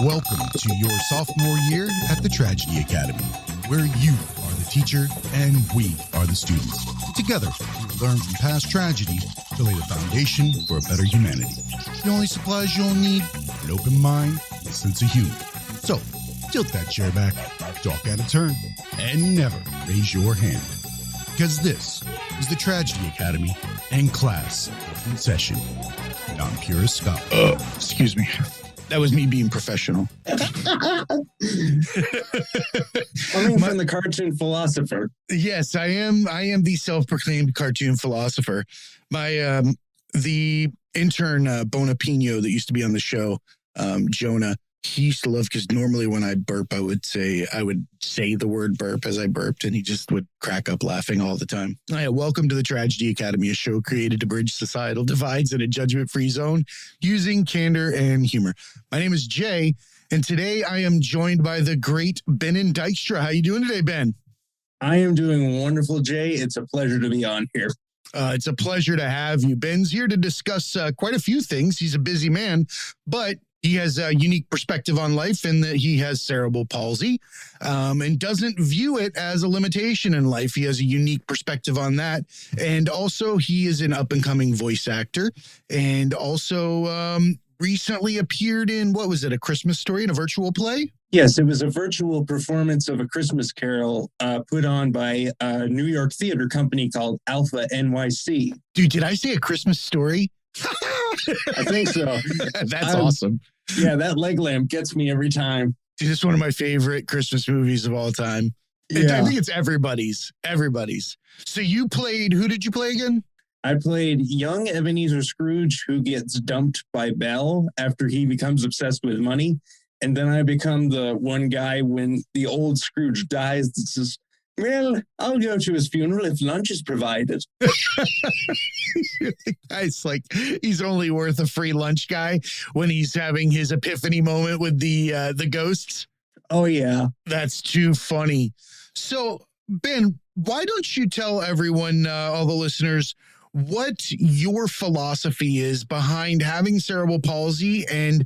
Welcome to your sophomore year at the Tragedy Academy, where you are the teacher and we are the students. Together, we learn from past tragedy to lay the foundation for a better humanity. The only supplies you'll need: an open mind and a sense of humor. So, tilt that chair back, talk out of turn, and never raise your hand. Because this is the Tragedy Academy, and class is in session. And I'm Purist Scott. Excuse me. That was me being professional. Coming from the cartoon philosopher. Yes, I am the self-proclaimed cartoon philosopher. My the intern Bonapino that used to be on the show, Jonah, he used to love, because normally when I burp, I would say the word burp as I burped, and he just would crack up laughing all the time. Hi, welcome to the Tragedy Academy, a show created to bridge societal divides in a judgment-free zone using candor and humor. My name is Jay, and today I am joined by the great Ben Dykstra. How you doing today, Ben? I am doing wonderful, Jay. It's a pleasure to be on here. It's a pleasure to have you. Ben's here to discuss quite a few things. He's a busy man, but he has a unique perspective on life in that he has cerebral palsy and doesn't view it as a limitation in life. He has a unique perspective on that. And also, he is an up-and-coming voice actor, and also recently appeared in, what was it, A Christmas Story in a virtual play? Yes, it was a virtual performance of A Christmas Carol put on by a New York theater company called Alpha NYC. Dude, did I say A Christmas Story? I think so. That's awesome. Yeah, that leg lamp gets me every time. Dude, it's one of my favorite Christmas movies of all time. Yeah. I think it's everybody's. So you played, who did you play again? I played young Ebenezer Scrooge, who gets dumped by Belle after he becomes obsessed with money. And then I become the one guy when the old Scrooge dies that says, well, I'll go to his funeral if lunch is provided. It's like he's only worth a free lunch guy when he's having his epiphany moment with the ghosts. Oh, yeah. That's too funny. So, Ben, why don't you tell everyone, all the listeners, what your philosophy is behind having cerebral palsy and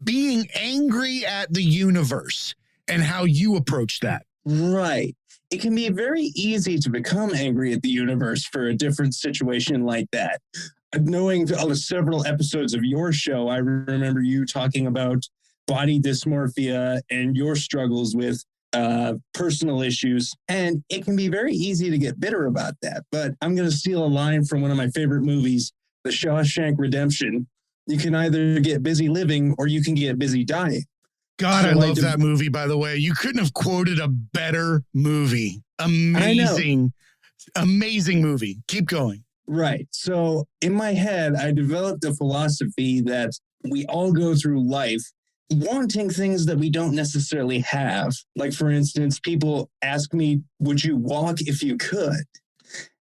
being angry at the universe and how you approach that? Right. It can be very easy to become angry at the universe for a different situation like that. Knowing several episodes of your show, I remember you talking about body dysmorphia and your struggles with personal issues. And it can be very easy to get bitter about that. But I'm going to steal a line from one of my favorite movies, The Shawshank Redemption. You can either get busy living or you can get busy dying. God, I love that movie, by the way. You couldn't have quoted a better movie. Amazing movie. Keep going. Right. So in my head, I developed a philosophy that we all go through life wanting things that we don't necessarily have. Like, for instance, people ask me, would you walk if you could?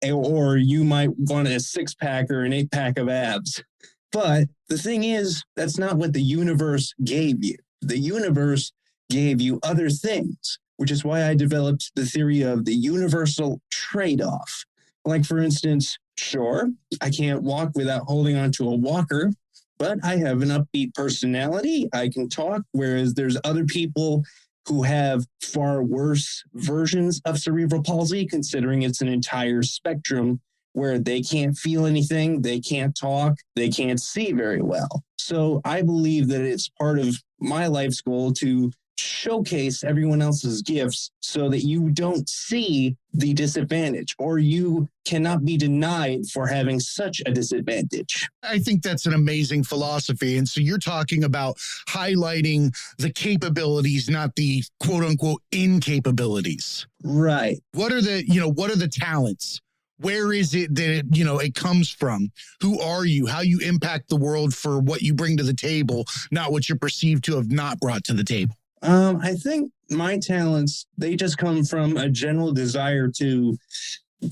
Or you might want a 6-pack or an 8-pack of abs. But the thing is, that's not what the universe gave you. The universe gave you other things, which is why I developed the theory of the universal trade-off. Like, for instance, sure, I can't walk without holding onto a walker, but I have an upbeat personality. I can talk, whereas there's other people who have far worse versions of cerebral palsy, considering it's an entire spectrum where they can't feel anything, they can't talk, they can't see very well. So I believe that it's part of my life's goal to showcase everyone else's gifts so that you don't see the disadvantage, or you cannot be denied for having such a disadvantage. I think that's an amazing philosophy. And so you're talking about highlighting the capabilities, not the quote unquote incapabilities. Right. What are the talents? Where is it that it comes from? Who are you? How you impact the world for what you bring to the table, not what you're perceived to have not brought to the table. I think my talents, they just come from a general desire to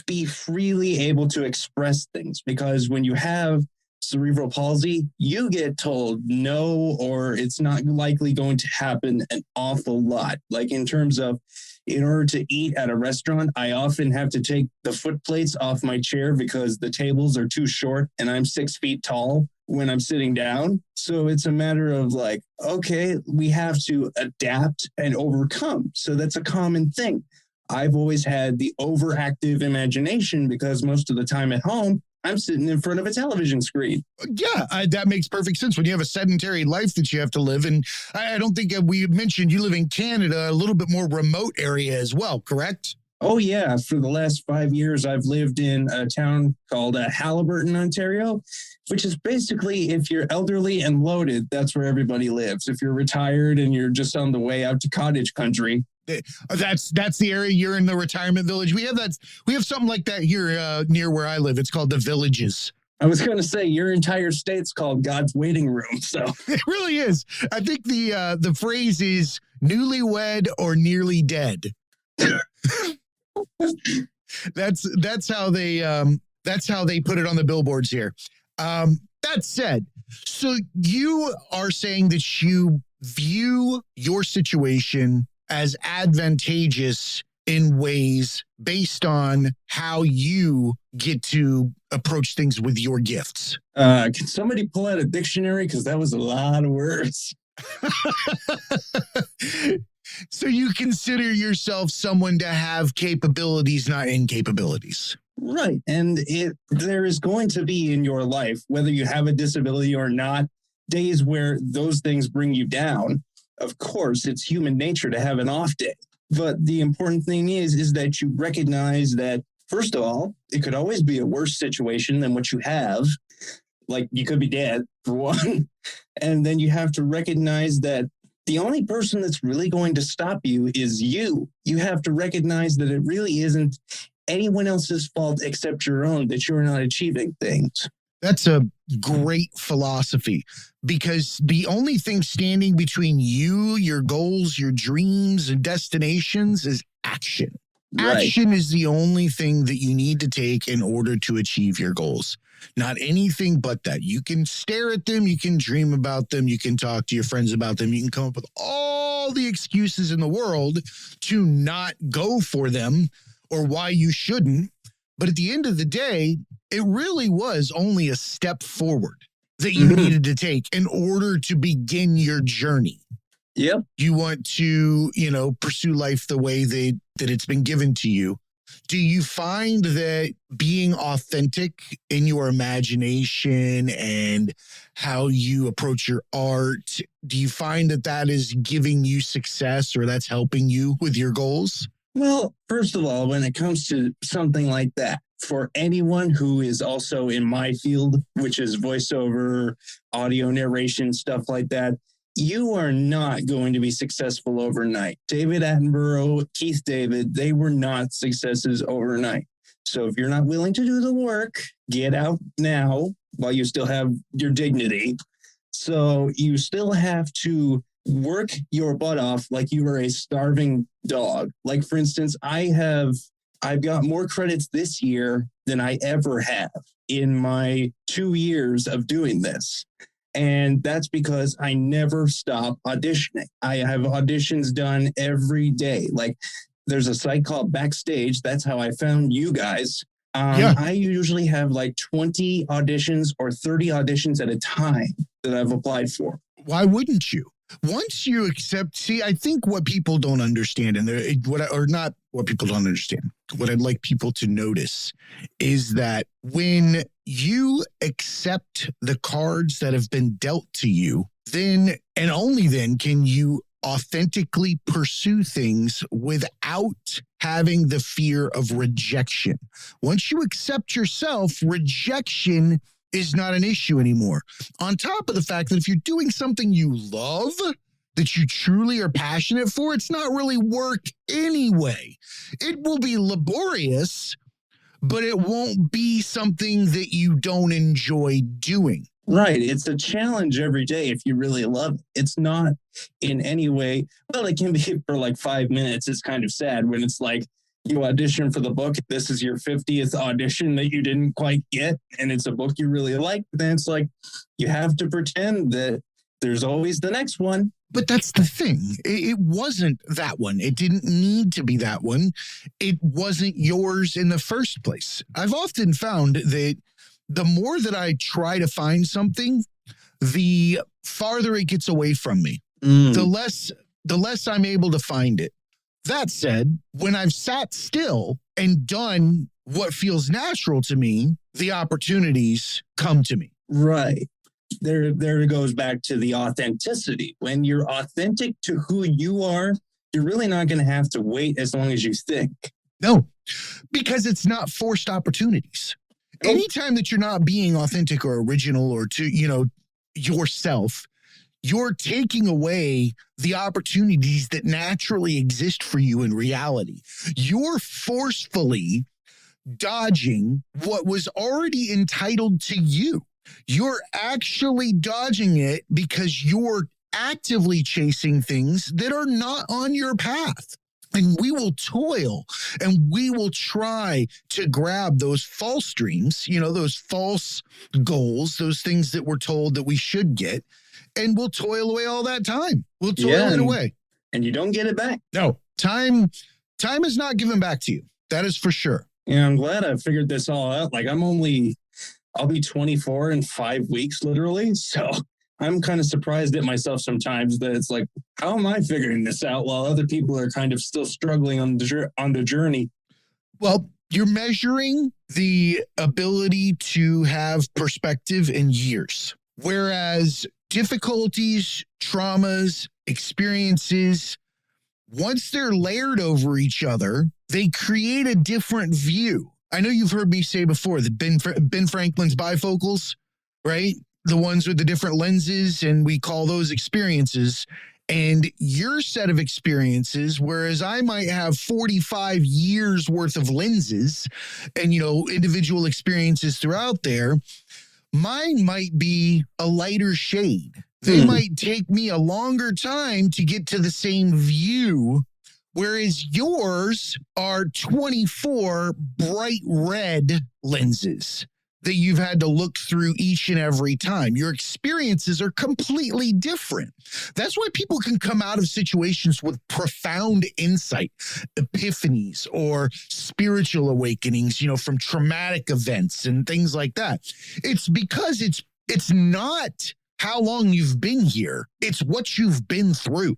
be freely able to express things, because when you have cerebral palsy, you get told no, or it's not likely going to happen an awful lot. Like in terms of, in order to eat at a restaurant, I often have to take the foot plates off my chair because the tables are too short and I'm 6 feet tall. when I'm sitting down. So it's a matter of like, okay, we have to adapt and overcome. So that's a common thing. I've always had the overactive imagination because most of the time at home, I'm sitting in front of a television screen. Yeah, that makes perfect sense when you have a sedentary life that you have to live. And I don't think we mentioned you live in Canada, a little bit more remote area as well, correct? Oh, yeah. For the last 5 years, I've lived in a town called Haliburton, Ontario, which is basically if you're elderly and loaded, that's where everybody lives. If you're retired and you're just on the way out to cottage country. That's the area. You're in the retirement village. We have something like that here near where I live. It's called the Villages. I was going to say your entire state's called God's waiting room. So it really is. I think the phrase is newlywed or nearly dead. That's how they put it on the billboards here. That said, so you are saying that you view your situation as advantageous in ways based on how you get to approach things with your gifts. Can somebody pull out a dictionary? Because that was a lot of words. So you consider yourself someone to have capabilities, not incapabilities. Right. And there is going to be in your life, whether you have a disability or not, days where those things bring you down. Of course, it's human nature to have an off day. But the important thing is that you recognize that, first of all, it could always be a worse situation than what you have. Like you could be dead, for one. And then you have to recognize that the only person that's really going to stop you is you. You have to recognize that it really isn't anyone else's fault except your own, that you're not achieving things. That's a great philosophy, because the only thing standing between you, your goals, your dreams, and destinations is action. Right. Action is the only thing that you need to take in order to achieve your goals. Not anything but that. You can stare at them. You can dream about them. You can talk to your friends about them. You can come up with all the excuses in the world to not go for them or why you shouldn't. But at the end of the day, it really was only a step forward that you needed to take in order to begin your journey. Yep. You want to, pursue life the way that it's been given to you. Do you find that being authentic in your imagination and how you approach your art, do you find that is giving you success, or that's helping you with your goals? Well, first of all, when it comes to something like that, for anyone who is also in my field, which is voiceover, audio narration, stuff like that, you are not going to be successful overnight. David Attenborough, Keith David, they were not successes overnight. So if you're not willing to do the work, get out now while you still have your dignity. So you still have to work your butt off like you were a starving dog. Like, for instance, I've got more credits this year than I ever have in my 2 years of doing this. And that's because I never stop auditioning. I have auditions done every day. Like, there's a site called Backstage. That's how I found you guys. I usually have like 20 auditions or 30 auditions at a time that I've applied for. Why wouldn't you? Once you accept, I think what people don't understand, what I'd like people to notice is that when you accept the cards that have been dealt to you, then and only then can you authentically pursue things without having the fear of rejection. Once you accept yourself, rejection is not an issue anymore. On top of the fact that if you're doing something you love, that you truly are passionate for, it's not really work anyway. It will be laborious, but it won't be something that you don't enjoy doing. Right. It's a challenge every day if you really love it. It's not in any way, well, it can be for like 5 minutes. It's kind of sad when it's like you audition for the book. This is your 50th audition that you didn't quite get, and it's a book you really like. But then it's like you have to pretend that there's always the next one. But that's the thing. It wasn't that one. It didn't need to be that one. It wasn't yours in the first place. I've often found that the more that I try to find something, the farther it gets away from me. The less I'm able to find it. That said, when I've sat still and done what feels natural to me, the opportunities come to me. Right. There it goes back to the authenticity. When you're authentic to who you are, you're really not going to have to wait as long as you think. No, because it's not forced opportunities. Anytime that you're not being authentic or original or to, yourself, you're taking away the opportunities that naturally exist for you in reality. You're forcefully dodging what was already entitled to you. You're actually dodging it because you're actively chasing things that are not on your path. And we will toil and we will try to grab those false dreams, those false goals, those things that we're told that we should get. And we'll toil away all that time. We'll toil it away. And you don't get it back. No, time is not given back to you. That is for sure. Yeah, I'm glad I figured this all out. Like I'll be 24 in 5 weeks, literally. So I'm kind of surprised at myself sometimes that it's like, how am I figuring this out while other people are kind of still struggling on the journey? Well, you're measuring the ability to have perspective in years, whereas difficulties, traumas, experiences, once they're layered over each other, they create a different view. I know you've heard me say before that Ben Franklin's bifocals, right? The ones with the different lenses, and we call those experiences. And your set of experiences, whereas I might have 45 years worth of lenses and, individual experiences throughout there, mine might be a lighter shade. They might take me a longer time to get to the same view, whereas yours are 24 bright red lenses that you've had to look through each and every time. Your experiences are completely different. That's why people can come out of situations with profound insight, epiphanies, or spiritual awakenings, from traumatic events and things like that. It's because it's not how long you've been here. It's what you've been through.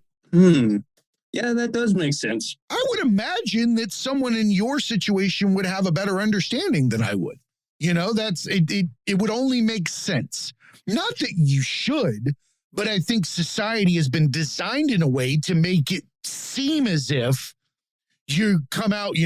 Yeah, that does make sense. I would imagine that someone in your situation would have a better understanding than I would. It would only make sense. Not that you should, but I think society has been designed in a way to make it seem as if you come out,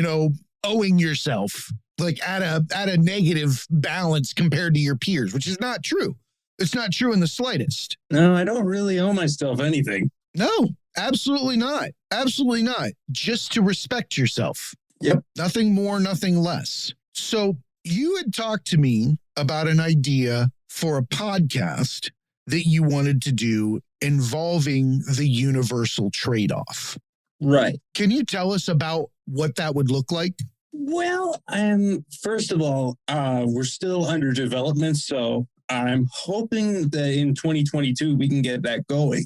owing yourself like at a negative balance compared to your peers, which is not true. It's not true in the slightest. No, I don't really owe myself anything. No, absolutely not. Absolutely not. Just to respect yourself. Yep. Nothing more, nothing less. So you had talked to me about an idea for a podcast that you wanted to do involving the universal trade-off. Right. Can you tell us about what that would look like? Well, first of all, we're still under development, so I'm hoping that in 2022 we can get that going.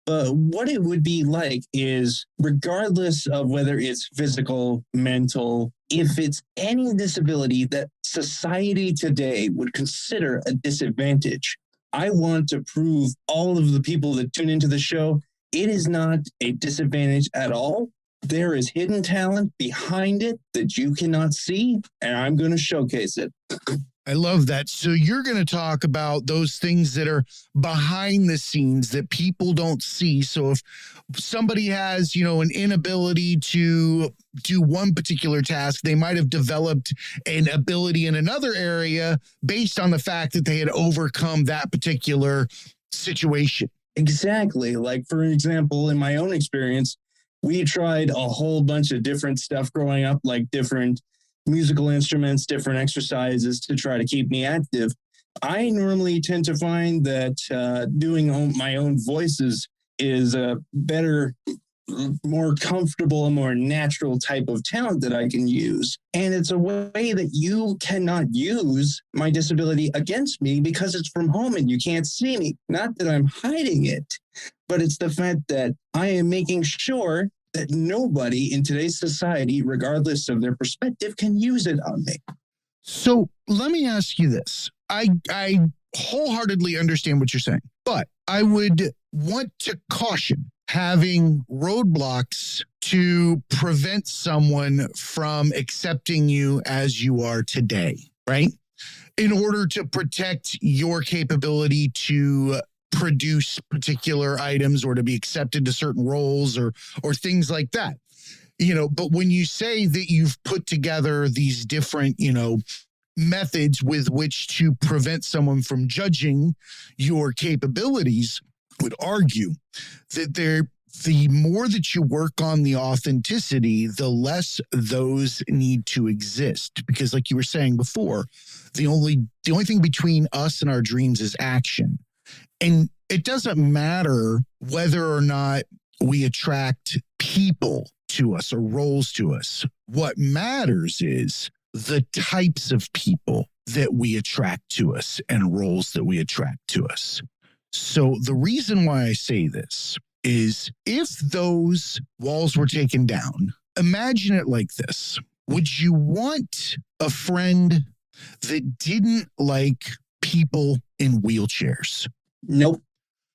But what it would be like is, regardless of whether it's physical, mental, if it's any disability that society today would consider a disadvantage, I want to prove all of the people that tune into the show, it is not a disadvantage at all. There is hidden talent behind it that you cannot see, and I'm going to showcase it. I love that. So you're going to talk about those things that are behind the scenes that people don't see. So if somebody has, an inability to do one particular task, they might have developed an ability in another area based on the fact that they had overcome that particular situation. Exactly. Like, for example, in my own experience, we tried a whole bunch of different stuff growing up, like different musical instruments, different exercises to try to keep me active. I normally tend to find that doing my own voices is a better, more comfortable, and more natural type of talent that I can use. And it's a way that you cannot use my disability against me because it's from home and you can't see me. Not that I'm hiding it, but it's the fact that I am making sure that nobody in today's society, regardless of their perspective, can use it on me. So let me ask you this. I wholeheartedly understand what you're saying, but I would want to caution having roadblocks to prevent someone from accepting you as you are today, right? In order to protect your capability to produce particular items or to be accepted to certain roles or things like that. But when you say that you've put together these different, methods with which to prevent someone from judging your capabilities, I would argue that the more that you work on the authenticity, the less those need to exist. Because like you were saying before, the only thing between us and our dreams is action. And it doesn't matter whether or not we attract people to us or roles to us. What matters is the types of people that we attract to us and roles that we attract to us. So the reason why I say this is if those walls were taken down, imagine it like this. Would you want a friend that didn't like people in wheelchairs? Nope.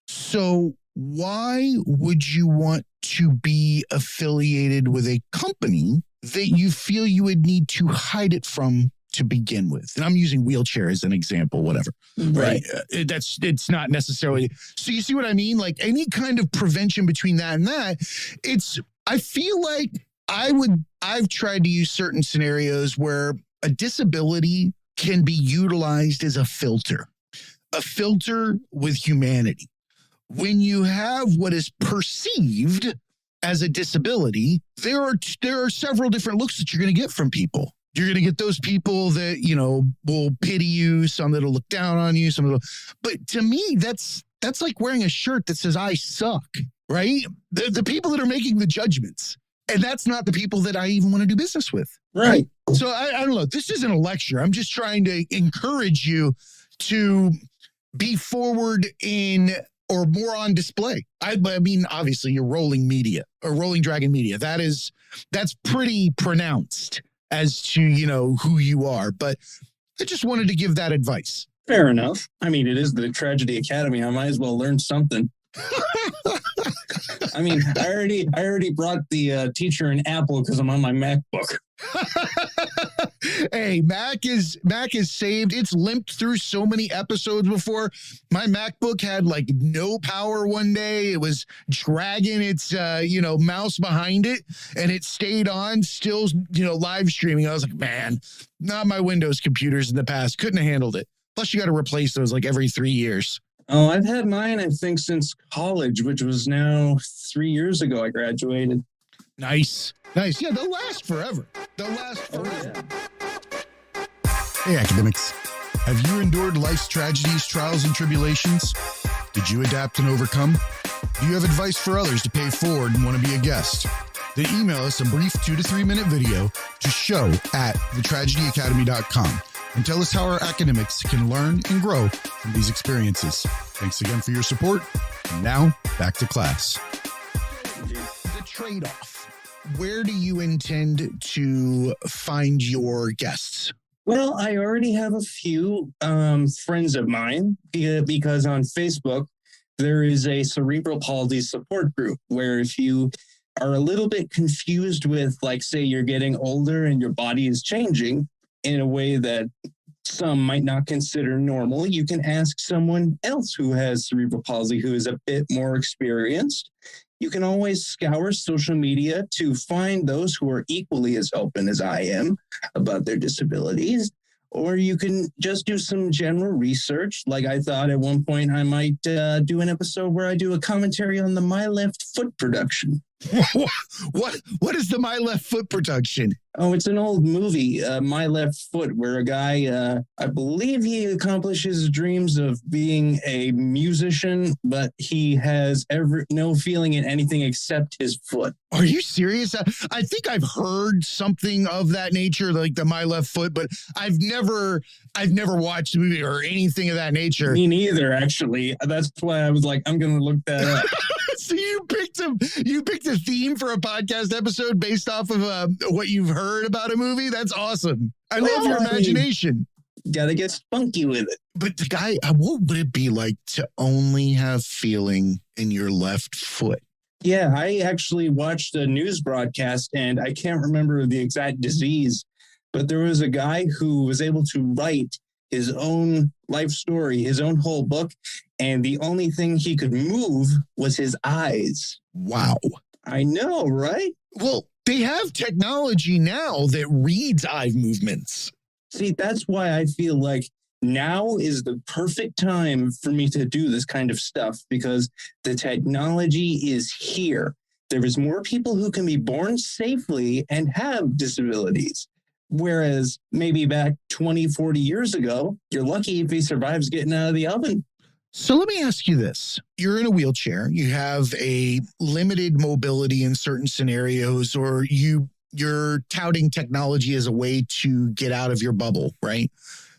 So why would you want to be affiliated with a company that you feel you would need to hide it from to begin with? And I'm using wheelchair as an example, whatever. Right. It's not necessarily. So you see what I mean? Like any kind of prevention between that and that, I feel like I've tried to use certain scenarios where a disability can be utilized as a filter with humanity. When you have what is perceived as a disability, there are several different looks that you're going to get from people. You're going to get those people that, will pity you, some that'll look down on you, but to me, that's like wearing a shirt that says I suck, right? The people that are making the judgments. And that's not the people that I even want to do business with. Right. So I don't know. This isn't a lecture. I'm just trying to encourage you to be forward in or more on display. I mean, obviously, you're Rolling Media or Rolling Dragon Media. That's pretty pronounced as to, who you are. But I just wanted to give that advice. Fair enough. I mean, it is the Tragedy Academy. I might as well learn something. I mean, I already brought the teacher an apple because I'm on my MacBook. Hey, Mac is saved. It's limped through so many episodes before. My MacBook had like no power one day. It was dragging its mouse behind it, and it stayed on, still live streaming. I was like, man, not my Windows computers in the past. Couldn't have handled it. Plus, you got to replace those like every 3 years. Oh, I've had mine, I think, since college, which was now 3 years ago I graduated. Nice. Yeah, they'll last forever. Oh, yeah. Hey, academics. Have you endured life's tragedies, trials, and tribulations? Did you adapt and overcome? Do you have advice for others to pay forward and want to be a guest? Then email us a brief 2 to 3 minute video to show@thetragedyacademy.com and tell us how our academics can learn and grow from these experiences. Thanks again for your support. And now, back to class. The trade-off. Where do you intend to find your guests? Well, I already have a few friends of mine because on Facebook, there is a cerebral palsy support group where if you are a little bit confused with, like, say you're getting older and your body is changing in a way that some might not consider normal, you can ask someone else who has cerebral palsy who is a bit more experienced. You can always scour social media to find those who are equally as open as I am about their disabilities. Or you can just do some general research. Like I thought at one point I might do an episode where I do a commentary on the My Left Foot production. What is the My Left Foot production? Oh, it's an old movie, My Left Foot, where a guy, I believe he accomplishes dreams of being a musician, but he has no feeling in anything except his foot. Are you serious? I think I've heard something of that nature, like the My Left Foot, but I've never watched the movie or anything of that nature. Me neither, actually. That's why I was like, I'm going to look that up. So you picked a theme for a podcast episode based off of what you've heard about a movie. That's awesome. I love your imagination. Gotta get spunky with it. But the guy, what would it be like to only have feeling in your left foot? Yeah, I actually watched a news broadcast, and I can't remember the exact disease, but there was a guy who was able to write his own life story, his own whole book, and the only thing he could move was his eyes. Wow. I know, right? Well, they have technology now that reads eye movements. See, that's why I feel like now is the perfect time for me to do this kind of stuff, because the technology is here. There is more people who can be born safely and have disabilities. Whereas maybe back 20, 40 years ago, you're lucky if he survives getting out of the oven. So let me ask you this. You're in a wheelchair. You have a limited mobility in certain scenarios, or you're touting technology as a way to get out of your bubble, right?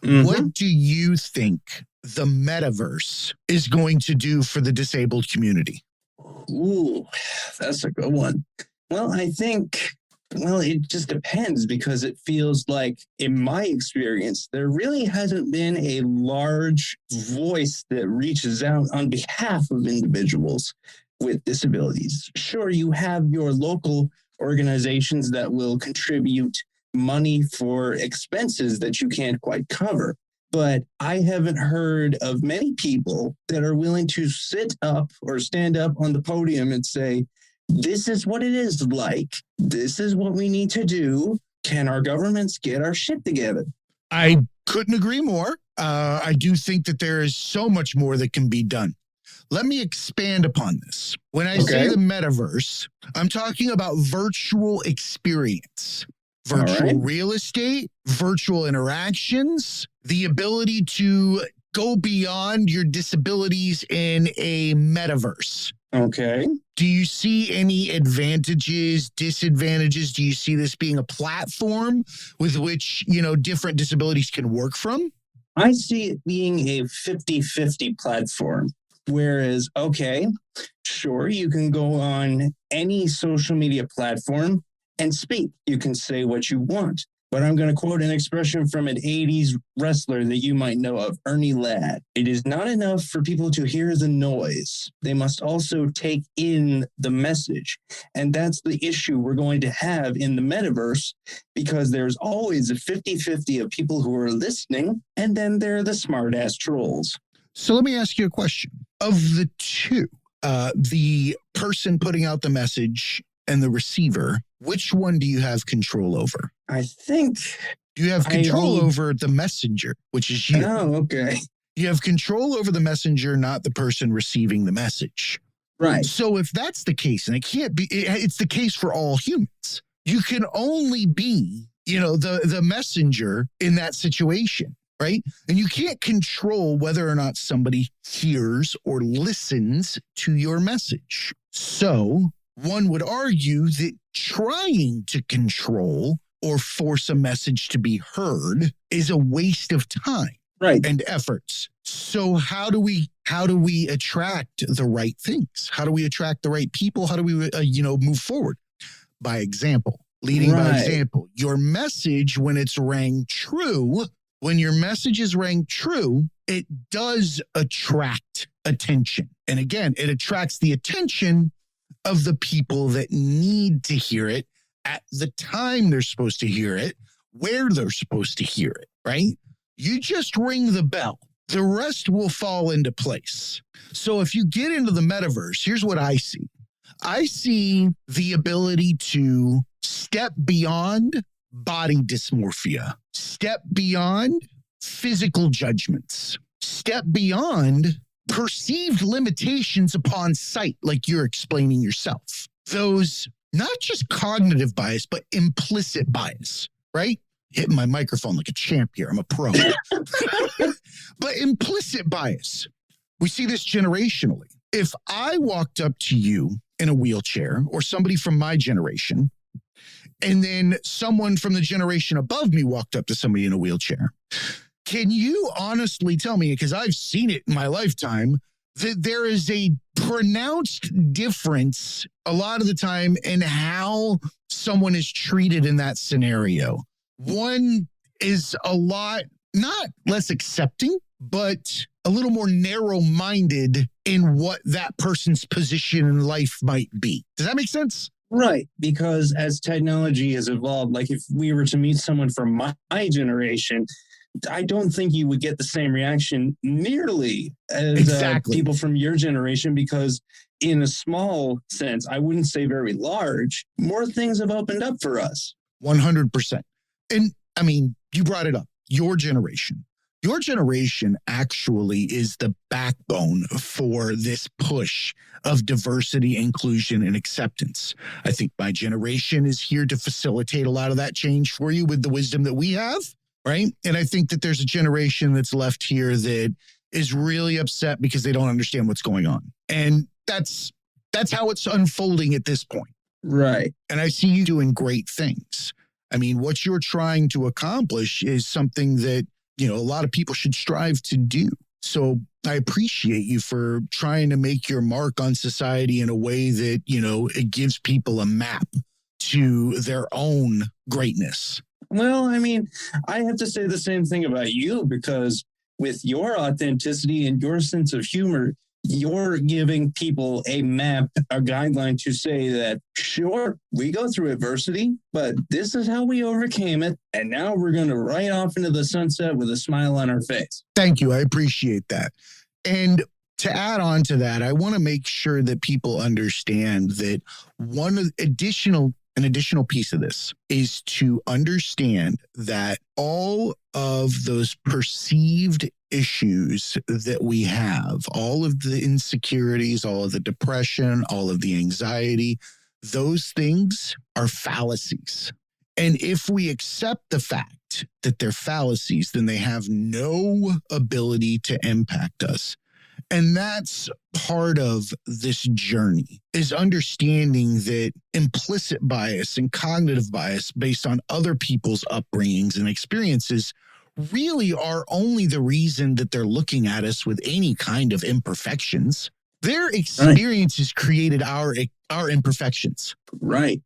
Mm-hmm. What do you think the metaverse is going to do for the disabled community? Ooh, that's a good one. Well, I think, it just depends, because it feels like, in my experience, there really hasn't been a large voice that reaches out on behalf of individuals with disabilities. Sure, you have your local organizations that will contribute money for expenses that you can't quite cover. But I haven't heard of many people that are willing to sit up or stand up on the podium and say, this is what it is like. This is what we need to do. Can our governments get our shit together? I couldn't agree more. I do think that there is so much more that can be done. Let me expand upon this. When I say the metaverse, I'm talking about virtual experience, virtual real estate, virtual interactions, the ability to go beyond your disabilities in a metaverse. Okay. Do you see any advantages, disadvantages? Do you see this being a platform with which, different disabilities can work from? I see it being a 50-50 platform. Whereas, sure, you can go on any social media platform and speak. You can say what you want. But I'm going to quote an expression from an 80s wrestler that you might know of, Ernie Ladd. It is not enough for people to hear the noise. They must also take in the message. And that's the issue we're going to have in the metaverse, because there's always a 50-50 of people who are listening, and then there are the smart-ass trolls. So let me ask you a question. Of the two, the person putting out the message and the receiver, which one do you have control over? I think... You have control over the messenger, which is you. Oh, okay. You have control over the messenger, not the person receiving the message. Right. So if that's the case, and it can't be, it's the case for all humans. You can only be, the messenger in that situation, right? And you can't control whether or not somebody hears or listens to your message. So one would argue that trying to control or force a message to be heard is a waste of time, right, and efforts. So how do we attract the right things? How do we attract the right people? How do we move forward? By example, leading by example. Your message, when it's rang true, when your message is rang true, it does attract attention. And again, it attracts the attention of the people that need to hear it at the time they're supposed to hear it, where they're supposed to hear it, right? You just ring the bell. The rest will fall into place. So if you get into the metaverse, here's what I see. I see the ability to step beyond body dysmorphia, step beyond physical judgments, step beyond perceived limitations upon sight, like you're explaining yourself. Those not just cognitive bias, but implicit bias, right? Hitting my microphone like a champ here. I'm a pro. But implicit bias. We see this generationally. If I walked up to you in a wheelchair, or somebody from my generation, and then someone from the generation above me walked up to somebody in a wheelchair, can you honestly tell me, because I've seen it in my lifetime, there is a pronounced difference a lot of the time in how someone is treated in that scenario. One is a lot, not less accepting, but a little more narrow-minded in what that person's position in life might be. Does that make sense? Right, because as technology has evolved, like if we were to meet someone from my generation, I don't think you would get the same reaction nearly as people from your generation, because in a small sense, I wouldn't say very large, more things have opened up for us. 100%. And I mean, you brought it up, your generation. Your generation actually is the backbone for this push of diversity, inclusion, and acceptance. I think my generation is here to facilitate a lot of that change for you with the wisdom that we have, right? And I think that there's a generation that's left here that is really upset because they don't understand what's going on. And that's how it's unfolding at this point. Right. And I see you doing great things. I mean, what you're trying to accomplish is something that, a lot of people should strive to do. So I appreciate you for trying to make your mark on society in a way that, it gives people a map to their own greatness. Well, I mean, I have to say the same thing about you, because with your authenticity and your sense of humor, you're giving people a map, a guideline to say that, sure, we go through adversity, but this is how we overcame it. And now we're going to ride off into the sunset with a smile on our face. Thank you. I appreciate that. And to add on to that, I want to make sure that people understand that an additional piece of this is to understand that all of those perceived issues that we have, all of the insecurities, all of the depression, all of the anxiety, those things are fallacies. And if we accept the fact that they're fallacies, then they have no ability to impact us. And that's part of this journey, is understanding that implicit bias and cognitive bias based on other people's upbringings and experiences really are only the reason that they're looking at us with any kind of imperfections. Their experiences created our imperfections. Right.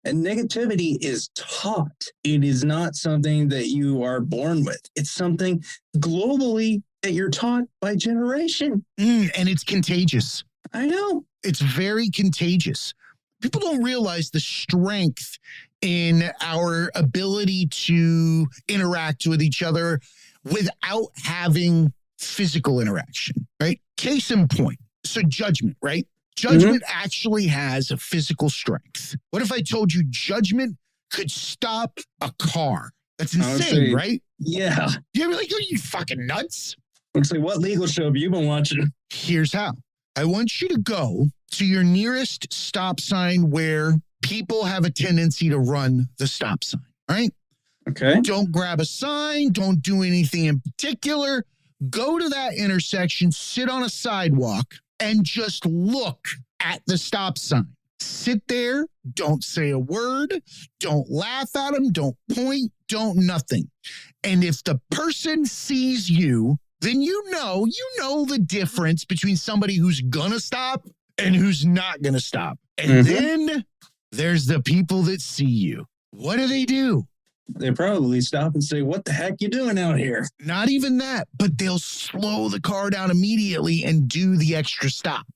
And negativity is taught. It is not something that you are born with. It's something globally that you're taught by generation. And it's contagious. I know. It's very contagious. People don't realize the strength in our ability to interact with each other without having physical interaction, right? Case in point. So judgment, right? Judgment actually has a physical strength. What if I told you judgment could stop a car? That's insane, right? Yeah. You'd be like, are you fucking nuts? Looks like, what legal show have you been watching? Here's how. I want you to go to your nearest stop sign where people have a tendency to run the stop sign, right? Okay. Don't grab a sign. Don't do anything in particular. Go to that intersection, sit on a sidewalk, and just look at the stop sign. Sit there. Don't say a word. Don't laugh at them. Don't point. Don't nothing. And if the person sees you, then you know the difference between somebody who's gonna stop and who's not gonna stop. And then there's the people that see you. What do? They probably stop and say, what the heck you doing out here? Not even that, but they'll slow the car down immediately and do the extra stop.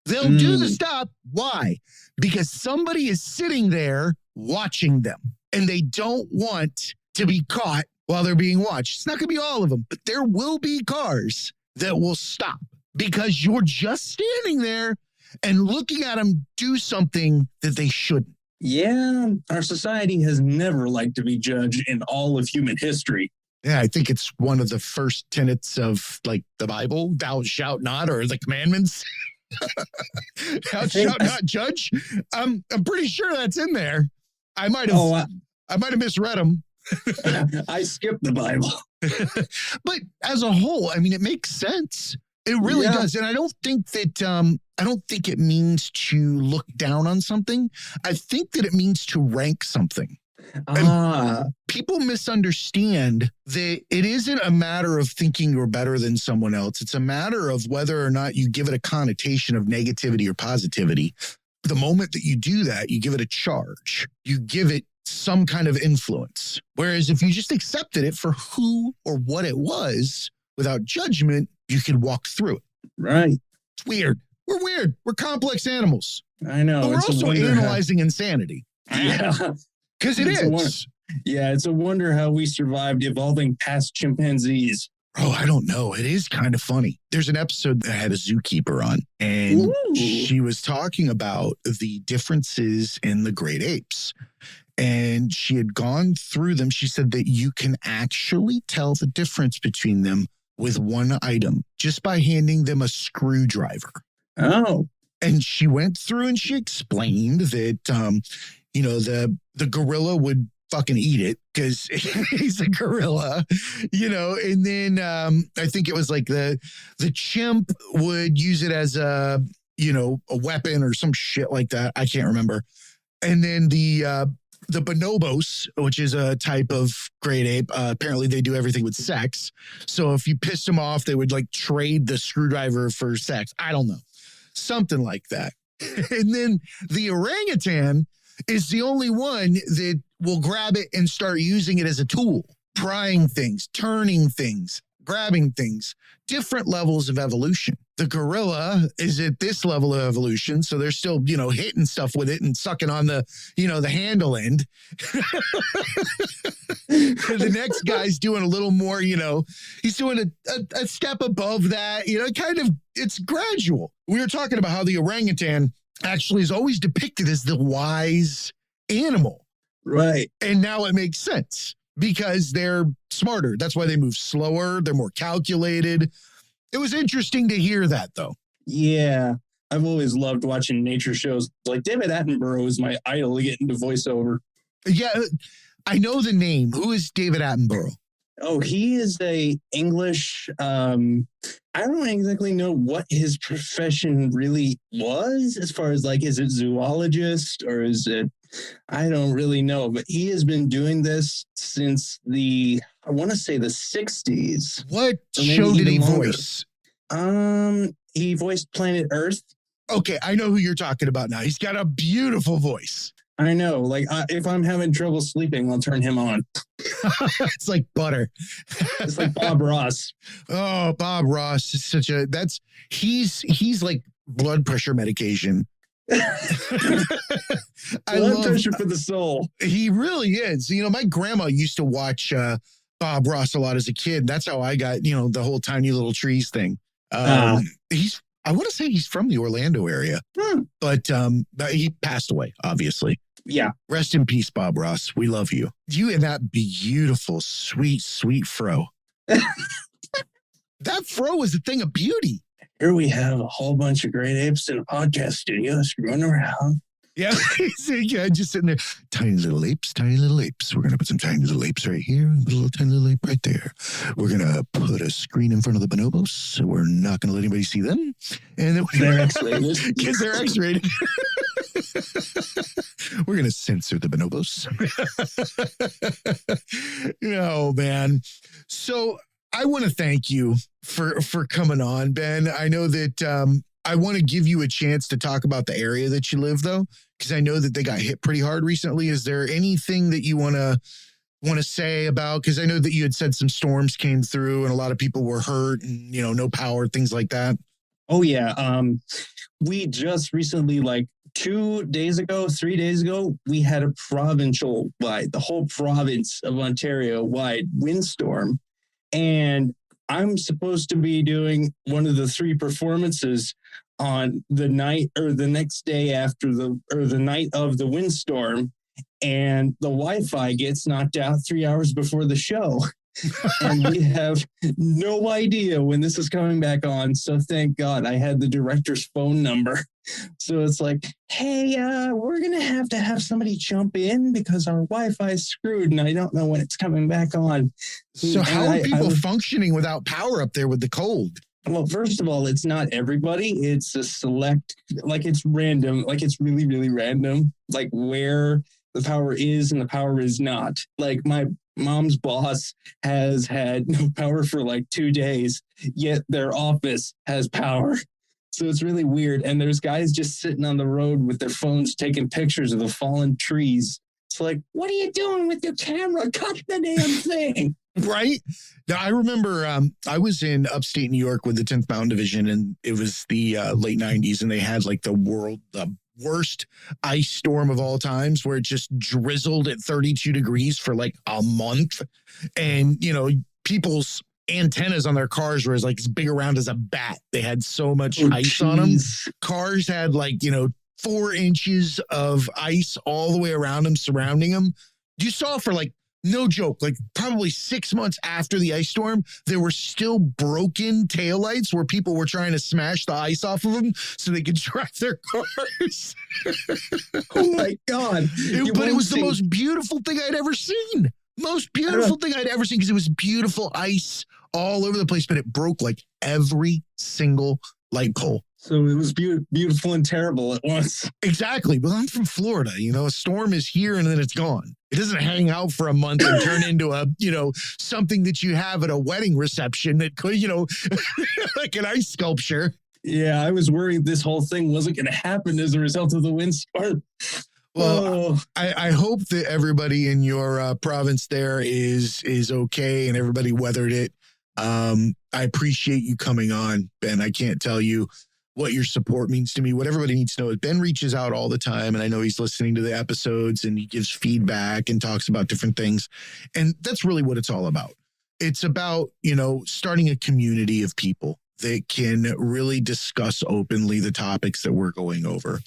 They'll do the stop. Why? Because somebody is sitting there watching them, and they don't want to be caught while they're being watched. It's not going to be all of them, but there will be cars that will stop because you're just standing there and looking at them do something that they shouldn't. Yeah, our society has never liked to be judged in all of human history. Yeah, I think it's one of the first tenets of like the Bible, thou shalt not, or the commandments. Thou shalt not judge. I'm pretty sure that's in there. I might have misread them. I skipped the Bible. But as a whole, I mean, it makes sense. It really does. And I don't think it means to look down on something. I think that it means to rank something. People misunderstand that it isn't a matter of thinking you're better than someone else. It's a matter of whether or not you give it a connotation of negativity or positivity. The moment that you do that, you give it a charge. You give it some kind of influence. Whereas if you just accepted it for who or what it was without judgment, you can walk through it. Right. It's weird. We're weird. We're complex animals. I know. But we're also analyzing insanity. Yeah. Because it is. It's a wonder how we survived evolving past chimpanzees. Oh, I don't know. It is kind of funny. There's an episode that had a zookeeper on, and she was talking about the differences in the great apes. And she had gone through them. She said that you can actually tell the difference between them with one item just by handing them a screwdriver. Oh. And she went through and she explained that, the gorilla would fucking eat it because he's a gorilla, and then I think it was like the chimp would use it as a weapon or some shit like that. I can't remember. And then the bonobos, which is a type of great ape, apparently they do everything with sex. So if you pissed them off, they would like trade the screwdriver for sex. I don't know. Something like that. And then the orangutan is the only one that will grab it and start using it as a tool, prying things, turning things, grabbing things, different levels of evolution. The gorilla is at this level of evolution. So they're still, hitting stuff with it and sucking on the handle end. The next guy's doing a little more, he's doing a step above that, it's gradual. We were talking about how the orangutan actually is always depicted as the wise animal. Right. And now it makes sense because they're smarter. That's why they move slower. They're more calculated. It was interesting to hear that, though. Yeah. I've always loved watching nature shows. Like David Attenborough is my idol to get into voiceover. Yeah, I know the name. Who is David Attenborough? Oh, he is a English. I don't exactly know what his profession really was as far as like, is it zoologist or is it, I don't really know, but he has been doing this since I want to say the 60s. What show did he voice? He voiced Planet Earth. Okay, I know who you're talking about now. He's got a beautiful voice. I know. Like, if I'm having trouble sleeping, I'll turn him on. It's like butter. It's like Bob Ross. Oh, Bob Ross is he's like blood pressure medication. Blood pressure for the soul. He really is. My grandma used to watch Bob Ross a lot as a kid. That's how I got, the whole Tiny Little Trees thing. I want to say he's from the Orlando area, but he passed away, obviously. Yeah. Rest in peace, Bob Ross. We love you. You and that beautiful, sweet, sweet fro. That fro is a thing of beauty. Here we have a whole bunch of great apes in a podcast studio running around. Yeah, just sitting there. Tiny little apes, tiny little apes. We're going to put some tiny little apes right here, and put a little tiny little ape right there. We're going to put a screen in front of the bonobos, so we're not going to let anybody see them. And then they're X-rated. Because they're X-rated. We're going to censor the bonobos. Oh, man. So I want to thank you for coming on, Ben. I know that I want to give you a chance to talk about the area that you live, though, because I know that they got hit pretty hard recently. Is there anything that you want to say about? Because I know that you had said some storms came through and a lot of people were hurt and, no power, things like that. Oh, yeah. We just recently, like 3 days ago, we had a provincial-wide, the whole province of Ontario-wide windstorm. And I'm supposed to be doing one of the 3 performances on the night or the next day after the night of the windstorm, and the Wi-Fi gets knocked out 3 hours before the show. And we have no idea when this is coming back on. So thank God I had the director's phone number. So it's like, hey, we're going to have somebody jump in because our Wi-Fi is screwed and I don't know when it's coming back on. So how are people functioning without power up there with the cold? Well, first of all, it's not everybody. It's a select, like it's random, like it's really, really random, like where the power is and the power is not. Like my mom's boss has had no power for like 2 days, yet their office has power. So it's really weird. And there's guys just sitting on the road with their phones taking pictures of the fallen trees. It's like, what are you doing with your camera? Cut the damn thing. Right? Now, I remember I was in upstate New York with the 10th Mountain Division, and it was the late 90s, and they had like the worst ice storm of all times where it just drizzled at 32 degrees for like a month. And, you know, people's antennas on their cars were like as big around as a bat. They had so much ice on them. Cars had like, you know, 4 inches of ice all the way around them, surrounding them. You saw for like, no joke, like probably 6 months after the ice storm, there were still broken taillights where people were trying to smash the ice off of them so they could drive their cars. Oh my God. But it was the most beautiful thing I'd ever seen. Most beautiful thing I'd ever seen, because it was beautiful ice all over the place, but it broke like every single light pole. So it was beautiful and terrible at once. Exactly. But I'm from Florida. You know, a storm is here and then it's gone. It doesn't hang out for a month and turn into a, you know, something that you have at a wedding reception that could, you know, like an ice sculpture. Yeah, I was worried this whole thing wasn't going to happen as a result of the windstorm. Well, I hope that everybody in your province there is okay and everybody weathered it. I appreciate you coming on, Ben. I can't tell you what your support means to me. What everybody needs to know is Ben reaches out all the time, and I know he's listening to the episodes and he gives feedback and talks about different things. And that's really what it's all about. It's about, you know, starting a community of people that can really discuss openly the topics that we're going over.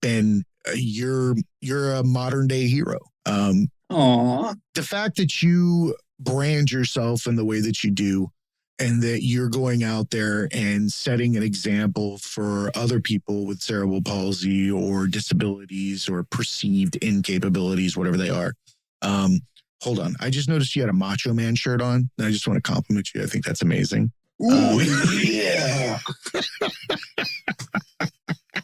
Ben, you're a modern day hero. The fact that you brand yourself in the way that you do, and that you're going out there and setting an example for other people with cerebral palsy or disabilities or perceived incapabilities, whatever they are. Hold on. I just noticed you had a Macho Man shirt on, and I just want to compliment you. I think that's amazing. Yeah.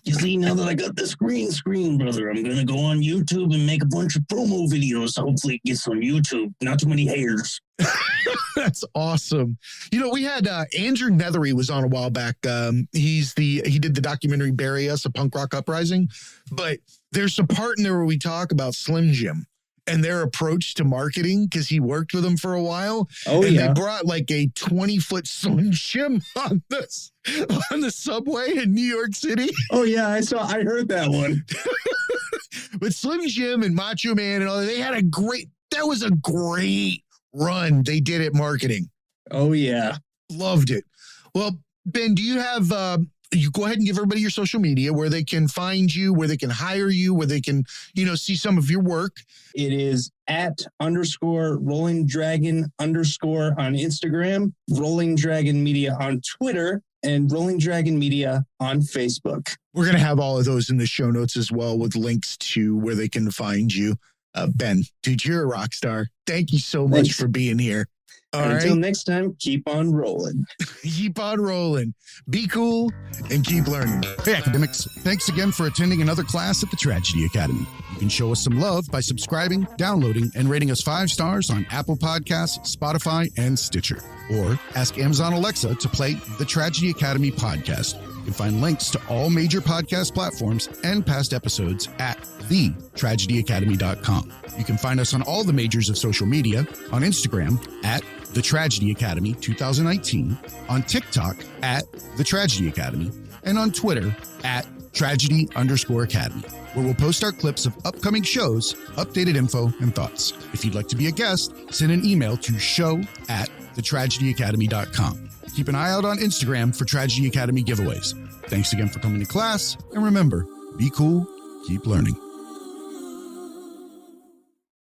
You see, now that I got this green screen, brother, I'm going to go on YouTube and make a bunch of promo videos. Hopefully it gets on YouTube. Not too many haters. That's awesome. You know, we had Andrew Nethery was on a while back. He did the documentary Bury Us, a punk rock uprising. But there's a part in there where we talk about Slim Jim and their approach to marketing, because he worked with them for a while. They brought like a 20-foot Slim Jim on the subway in New York City. Oh yeah, I heard that one. But Slim Jim and Macho Man and all that, that was a great run they did at marketing. Oh yeah. Loved it. Well, Ben, do you have you go ahead and give everybody your social media, where they can find you, where they can hire you, where they can, you know, see some of your work? It is @_Rolling Dragon_ on Instagram, Rolling Dragon Media on Twitter, and Rolling Dragon Media on Facebook. We're going to have all of those in the show notes as well, with links to where they can find you. Ben, dude, you're a rock star. Thank you so much for being here. Until next time, keep on rolling. Keep on rolling. Be cool and keep learning. Hey, academics. Thanks again for attending another class at the Tragedy Academy. You can show us some love by subscribing, downloading, and rating us 5 stars on Apple Podcasts, Spotify, and Stitcher. Or ask Amazon Alexa to play the Tragedy Academy podcast. You can find links to all major podcast platforms and past episodes at thetragedyacademy.com. You can find us on all the majors of social media, on Instagram at The Tragedy Academy 2019, on TikTok at The Tragedy Academy, and on Twitter at Tragedy_Academy, where we'll post our clips of upcoming shows, updated info, and thoughts. If you'd like to be a guest, send an email to show@thetragedyacademy.com. Keep an eye out on Instagram for Tragedy Academy giveaways. Thanks again for coming to class, and remember, be cool, keep learning.